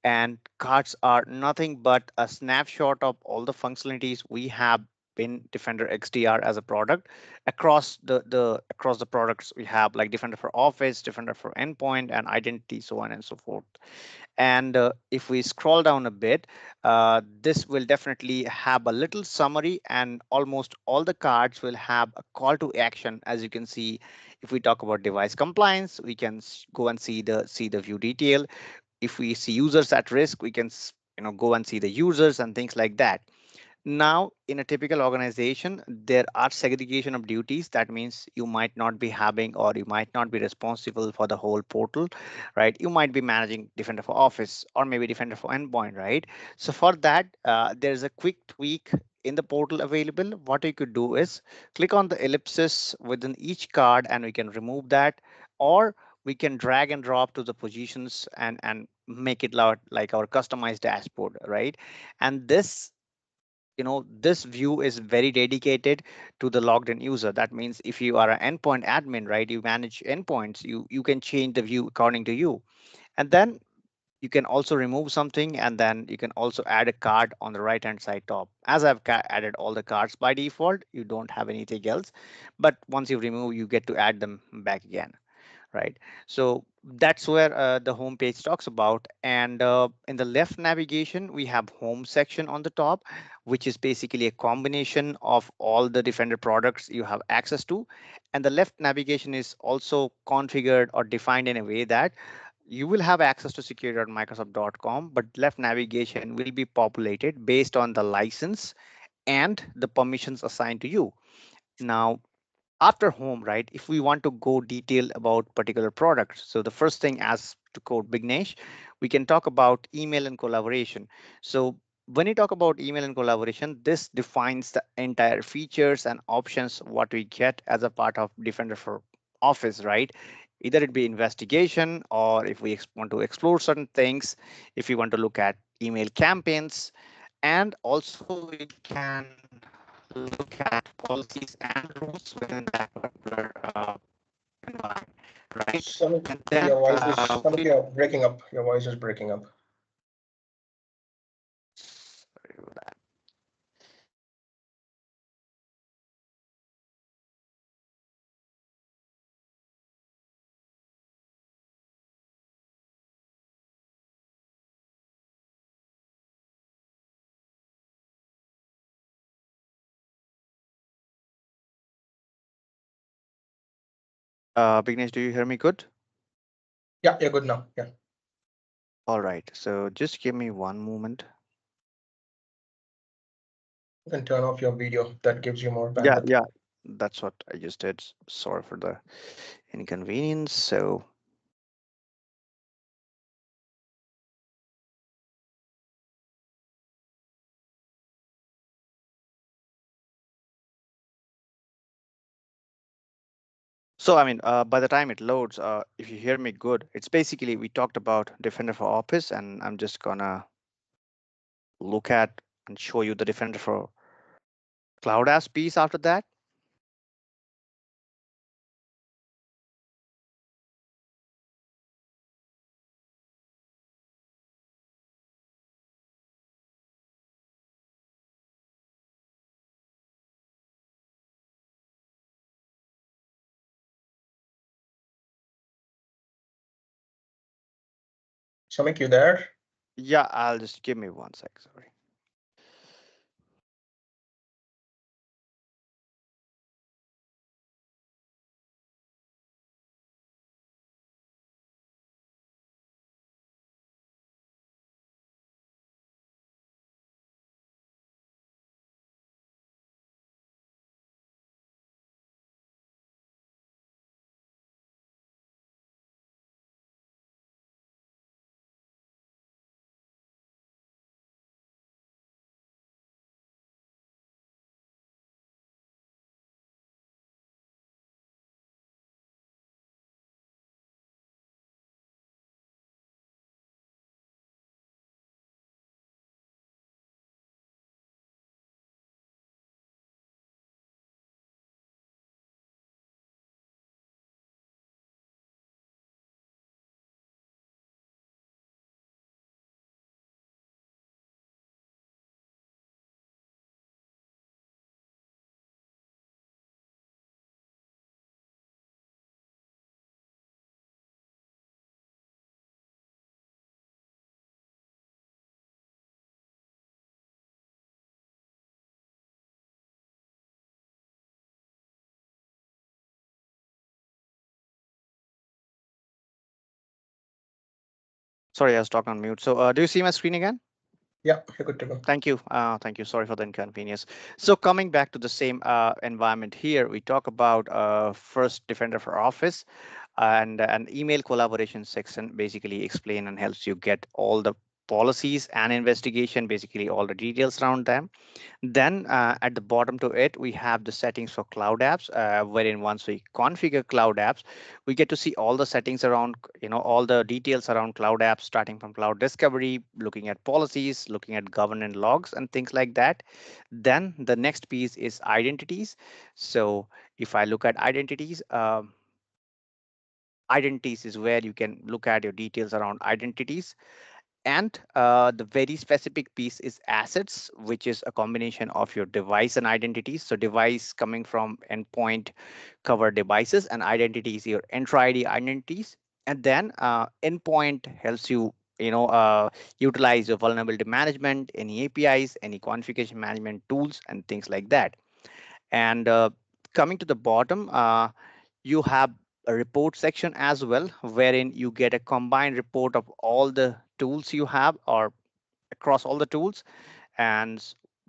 and cards are nothing but a snapshot of all the functionalities we have in Defender XDR as a product across the products we have, like Defender for Office, Defender for Endpoint, and Identity, so on and so forth. And if we scroll down a bit, this will definitely have a little summary, and almost all the cards will have a call to action. As you can see, if we talk about device compliance, we can go and see the view detail. If we see users at risk, we can go and see the users and things like that. Now, in a typical organization, there are segregation of duties. That means you might not be having, or you might not be responsible for the whole portal, right? You might be managing Defender for Office or maybe Defender for Endpoint, right? So for that, there's a quick tweak in the portal available. What you could do is click on the ellipsis within each card and we can remove that, or we can drag and drop to the positions and make it like our customized dashboard, right? And this view is very dedicated to the logged in user. That means if you are an endpoint admin, right, you manage endpoints, you can change the view according to you. And then you can also remove something, and then you can also add a card on the right hand side top. As I've added all the cards by default, you don't have anything else, but once you remove, you get to add them back again, right? So that's where the home page talks about. And in the left navigation, we have home section on the top, which is basically a combination of all the Defender products you have access to. And the left navigation is also configured or defined in a way that you will have access to security.microsoft.com, but left navigation will be populated based on the license and the permissions assigned to you. Now, after home, right, if we want to go detail about particular products, so the first thing, as to quote Bignesh, we can talk about email and collaboration. So when you talk about email and collaboration, this defines the entire features and options what we get as a part of Defender for Office, right? Either it be investigation, or if we want to explore certain things, if we want to look at email campaigns, and also we can look at policies and rules within that particular environment, right? Some And then your voice is we some of your breaking up. Your voice is breaking up. sorry about that. Bignesh, do you hear me good? Yeah, you're good now. Yeah, All right, so just give me one moment. you can turn off your video. That gives you more Yeah, bandwidth. yeah, that's what I just did. Sorry for the inconvenience. So I mean, by the time it loads, if you hear me good, it's basically we talked about Defender for Office, and I'm just gonna look at and show you the Defender for Cloud Apps piece after that. Samik, you there? Yeah, I'll just give me one sec. Sorry. Sorry, I was talking on mute. So do you see my screen again? Yeah, you're good to go. Thank you. Thank you. Sorry for the inconvenience. So coming back to the same environment here, we talk about first Defender for Office and an email collaboration section basically explain and helps you get all the policies and investigation, basically all the details around them. Then at the bottom to it, we have the settings for cloud apps, wherein once we configure cloud apps, we get to see all the settings around, all the details around cloud apps, starting from cloud discovery, looking at policies, looking at governance logs and things like that. Then the next piece is identities. So if I look at identities, identities is where you can look at your details around identities, and the very specific piece is assets, which is a combination of your device and identities. So device coming from endpoint cover devices, and identities your Entra ID identities. And then endpoint helps you utilize your vulnerability management, any APIs, any configuration management tools and things like that. And coming to the bottom, you have a report section as well, wherein you get a combined report of all the tools you have or across all the tools. And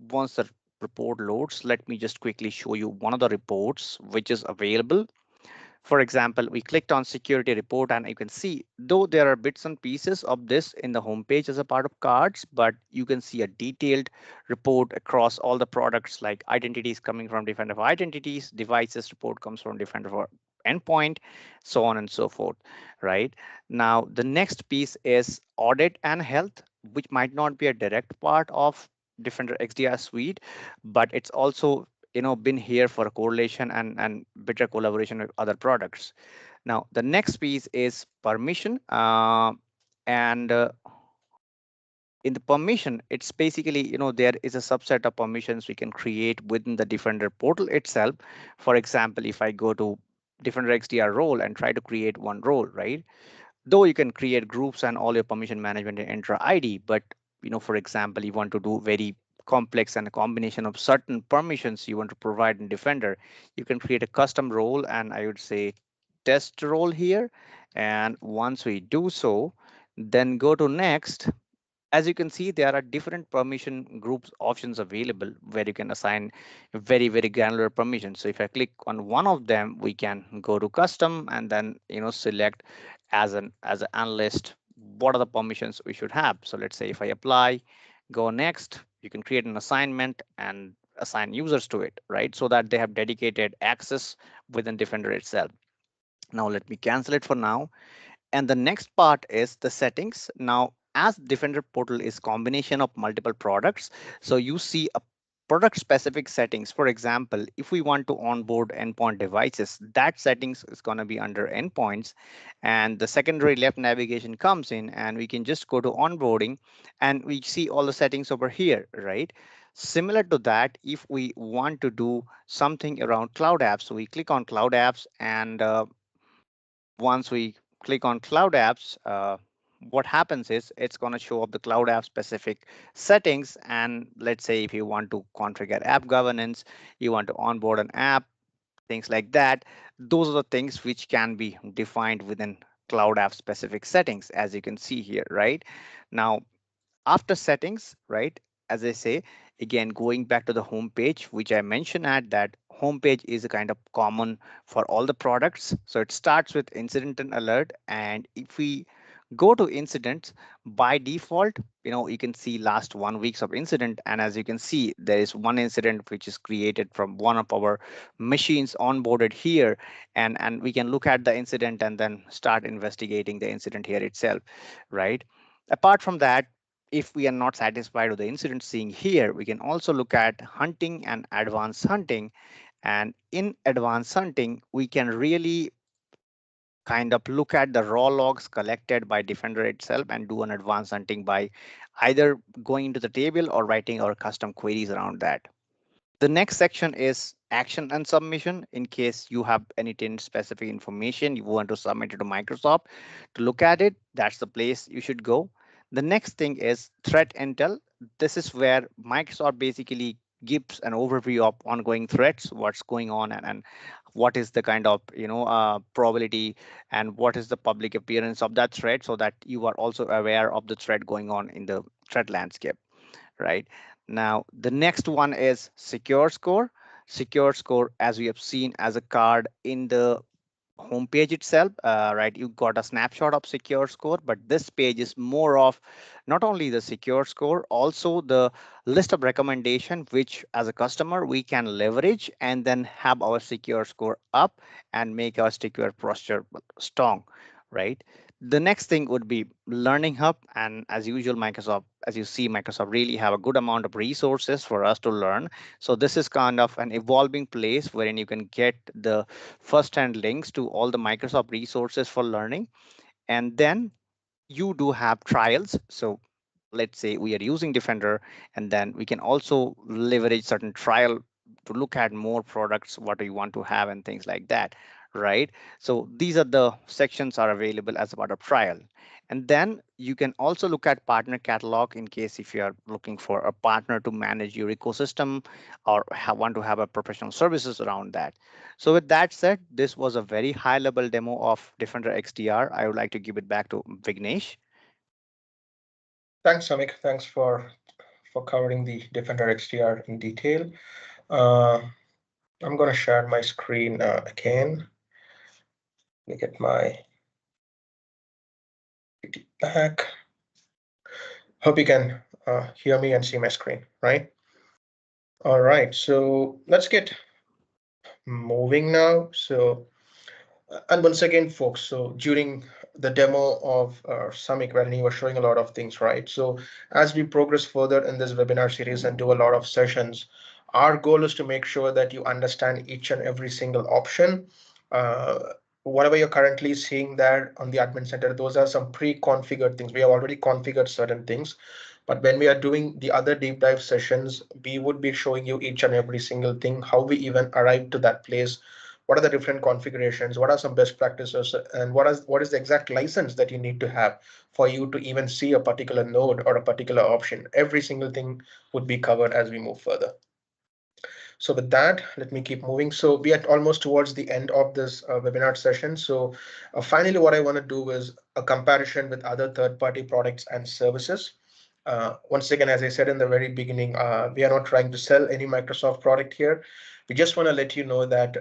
once the report loads, let me just quickly show you one of the reports which is available. For example, we clicked on security report and you can see, though there are bits and pieces of this in the homepage as a part of cards, but you can see a detailed report across all the products, like identities coming from Defender for identities, devices report comes from Defender for endpoint, so on and so forth, right? Now, the next piece is audit and health, which might not be a direct part of Defender XDR suite, but it's also been here for a correlation and better collaboration with other products. Now the next piece is permission, and in the permission, it's basically, there is a subset of permissions we can create within the Defender portal itself. For example, if I go to Defender XDR role and try to create one role, right? Though you can create groups and all your permission management in Entra ID, but for example, you want to do very complex and a combination of certain permissions you want to provide in Defender, you can create a custom role, and I would say test role here. And once we do so, then go to next. As you can see, there are different permission groups options available where you can assign very granular permissions. So if I click on one of them, we can go to custom and then select as an analyst what are the permissions we should have. So let's say if I apply, go next, you can create an assignment and assign users to it, right? So that they have dedicated access within Defender itself. Now let me cancel it for now. And the next part is the settings. Now, as Defender portal is combination of multiple products, so you see a product specific settings. For example, if we want to onboard endpoint devices, that settings is going to be under endpoints, and the secondary left navigation comes in, and we can just go to onboarding and we see all the settings over here, right? Similar to that, if we want to do something around cloud apps, so we click on cloud apps, and once we click on cloud apps, what happens is it's going to show up the cloud app specific settings. And let's say if you want to configure app governance, you want to onboard an app, things like that, those are the things which can be defined within cloud app specific settings, as you can see here, right? Now, after settings, right, as I say, again, going back to the home page, which I mentioned at that home page is a kind of common for all the products. So it starts with incident and alert. And if we go to incidents, by default, you can see last 1 weeks of incident. And as you can see, there is one incident which is created from one of our machines onboarded here. And we can look at the incident and then start investigating the incident here itself, right? Apart from that, if we are not satisfied with the incident seeing here, we can also look at hunting and advanced hunting. And in advanced hunting, we can really kind of look at the raw logs collected by Defender itself and do an advanced hunting by either going into the table or writing our custom queries around that. The next section is action and submission. In case you have any tenant specific information you want to submit it to Microsoft to look at it, that's the place you should go. The next thing is threat intel. This is where Microsoft basically gives an overview of ongoing threats, what's going on, and what is the kind of probability and what is the public appearance of that thread, so that you are also aware of the thread going on in the thread landscape, right? Now, the next one is secure score. Secure score, as we have seen as a card in the homepage itself, right? You got a snapshot of secure score, but this page is more of not only the secure score, also the list of recommendation, which as a customer we can leverage and then have our secure score up and make our secure posture strong, right? The next thing would be learning hub, and as usual, Microsoft, as you see, Microsoft really have a good amount of resources for us to learn. So this is kind of an evolving place wherein you can get the first-hand links to all the Microsoft resources for learning. And then you do have trials. So let's say we are using Defender, and then we can also leverage certain trial to look at more products, what you want to have and things like that, right? So these are the sections are available as a part of trial. And then you can also look at partner catalog in case if you are looking for a partner to manage your ecosystem or want to have a professional services around that. So with that said, this was a very high level demo of Defender XDR. I would like to give it back to Vignesh. Thanks, Samik. Thanks for covering the Defender XDR in detail. Uh, I'm going to share my screen again. Let me get my back. Hope you can hear me and see my screen, right? All right, so let's get moving now. So, and once again, folks, so during the demo of Samik, wherein he was showing a lot of things, right? So as we progress further in this webinar series and do a lot of sessions, our goal is to make sure that you understand each and every single option. Uh, Whatever you're currently seeing there on the admin center, those are some pre-configured things. We have already configured certain things. But when we are doing the other deep dive sessions, we would be showing you each and every single thing, how we even arrived to that place, what are the different configurations, what are some best practices, and what is the exact license that you need to have for you to even see a particular node or a particular option. Every single thing would be covered as we move further. So with that, let me keep moving. So we are almost towards the end of this webinar session. So finally, what I want to do is a comparison with other third-party products and services. Once again, as I said in the very beginning, we are not trying to sell any Microsoft product here. We just want to let you know that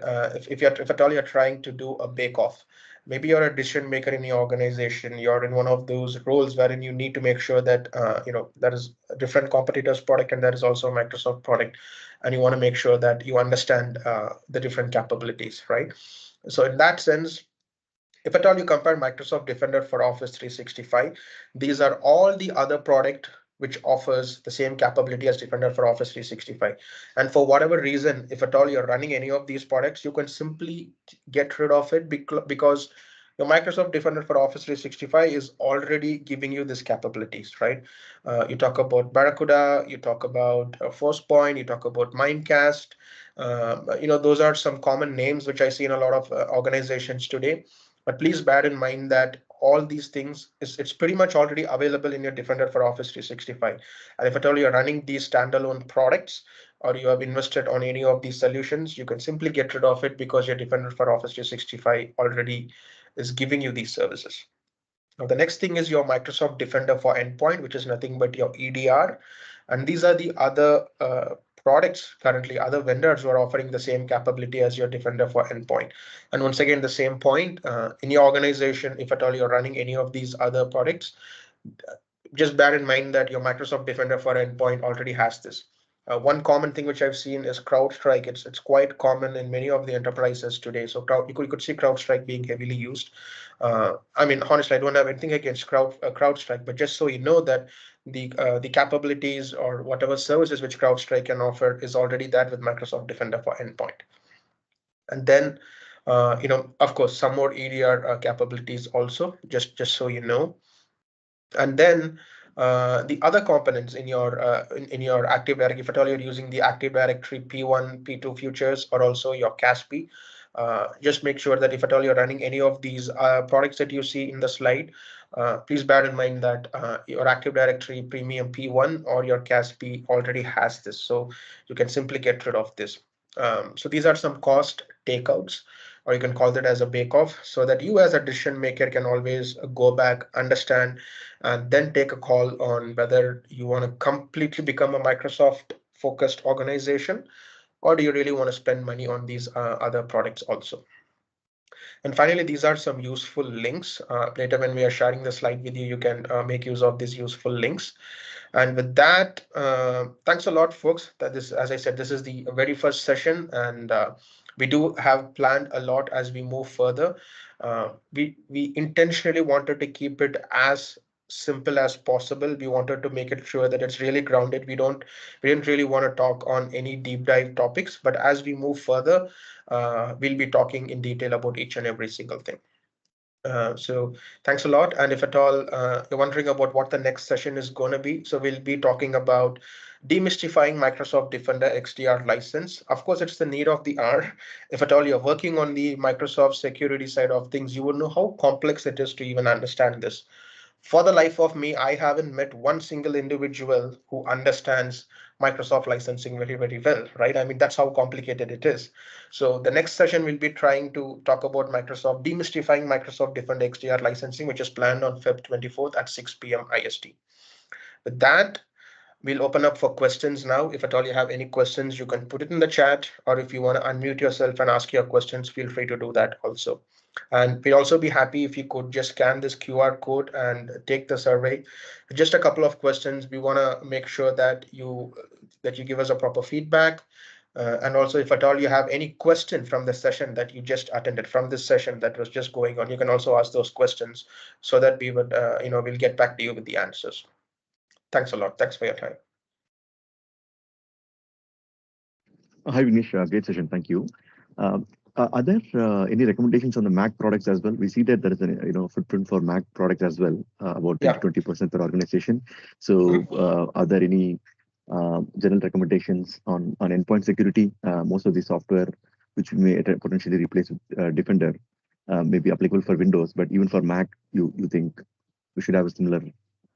if at all you're trying to do a bake-off, maybe you're a decision maker in your organization, you're in one of those roles wherein you need to make sure that that is a different competitor's product and that is also a Microsoft product, and you want to make sure that you understand the different capabilities, right? So in that sense, if at all you compare Microsoft Defender for Office 365, these are all the other product which offers the same capability as Defender for Office 365. And for whatever reason, if at all you're running any of these products, you can simply get rid of it because your Microsoft Defender for Office 365 is already giving you these capabilities, right? You talk about Barracuda, you talk about Forcepoint, you talk about Mimecast. Those are some common names which I see in a lot of organizations today. But please bear in mind that all these things it's pretty much already available in your Defender for Office 365. And if at all you're running these standalone products or you have invested on any of these solutions, you can simply get rid of it because your Defender for Office 365 already is giving you these services. Now, the next thing is your Microsoft Defender for Endpoint, which is nothing but your EDR. And these are the other products currently, other vendors who are offering the same capability as your Defender for Endpoint. And once again, the same point in your organization, if at all you're running any of these other products, just bear in mind that your Microsoft Defender for Endpoint already has this. One common thing which I've seen is CrowdStrike. It's quite common in many of the enterprises today. So you could see CrowdStrike being heavily used. I mean, honestly, I don't have anything against CrowdStrike, but just so you know that the capabilities or whatever services which CrowdStrike can offer is already that with Microsoft Defender for Endpoint. And then, of course, some more EDR capabilities also, just so you know. And then the other components in your in your Active Directory, if at all you're using the Active Directory P1, P2 futures, or also your CASP, just make sure that if at all you're running any of these products that you see in the slide, please bear in mind that your Active Directory Premium P1 or your CASP already has this, so you can simply get rid of this. So these are some cost takeouts, or you can call that as a bake-off, so that you as a decision maker can always go back, understand, and then take a call on whether you want to completely become a Microsoft focused organization, or do you really want to spend money on these other products also. And finally, these are some useful links. Later, when we are sharing the slide with you, you can make use of these useful links. And with that, thanks a lot, folks. That this, as I said, this is the very first session, and we do have planned a lot as we move further. We intentionally wanted to keep it as simple as possible. We wanted to make it sure that it's really grounded. We didn't really want to talk on any deep dive topics, but as we move further, we'll be talking in detail about each and every single thing. So thanks a lot. And if at all you're wondering about what the next session is going to be, so we'll be talking about demystifying Microsoft Defender XDR license. Of course, it's the need of the hour. If at all you're working on the Microsoft security side of things, you would know how complex it is to even understand this. For the life of me, I haven't met one single individual who understands Microsoft licensing very, very well, right? I mean, that's how complicated it is. So the next session we'll be trying to talk about Microsoft demystifying Microsoft Defender XDR licensing, which is planned on Feb 24th at 6 p.m. IST. With that, we'll open up for questions now. If at all you have any questions, you can put it in the chat, or if you want to unmute yourself and ask your questions, feel free to do that also. And we'd also be happy if you could just scan this QR code and take the survey. Just a couple of questions. We want to make sure that you give us a proper feedback. And also, if at all you have any question from the session that you just attended, from this session that was just going on, you can also ask those questions so that we would, we'll get back to you with the answers. Thanks a lot. Thanks for your time. Hi, Vignesh. Great session. Thank you. Are there any recommendations on the Mac products as well? We see that there is a footprint for Mac products as well, about 10-20% per organization. So are there any general recommendations on endpoint security? Most of the software which may potentially replace Defender may be applicable for Windows, but even for Mac, you think we should have a similar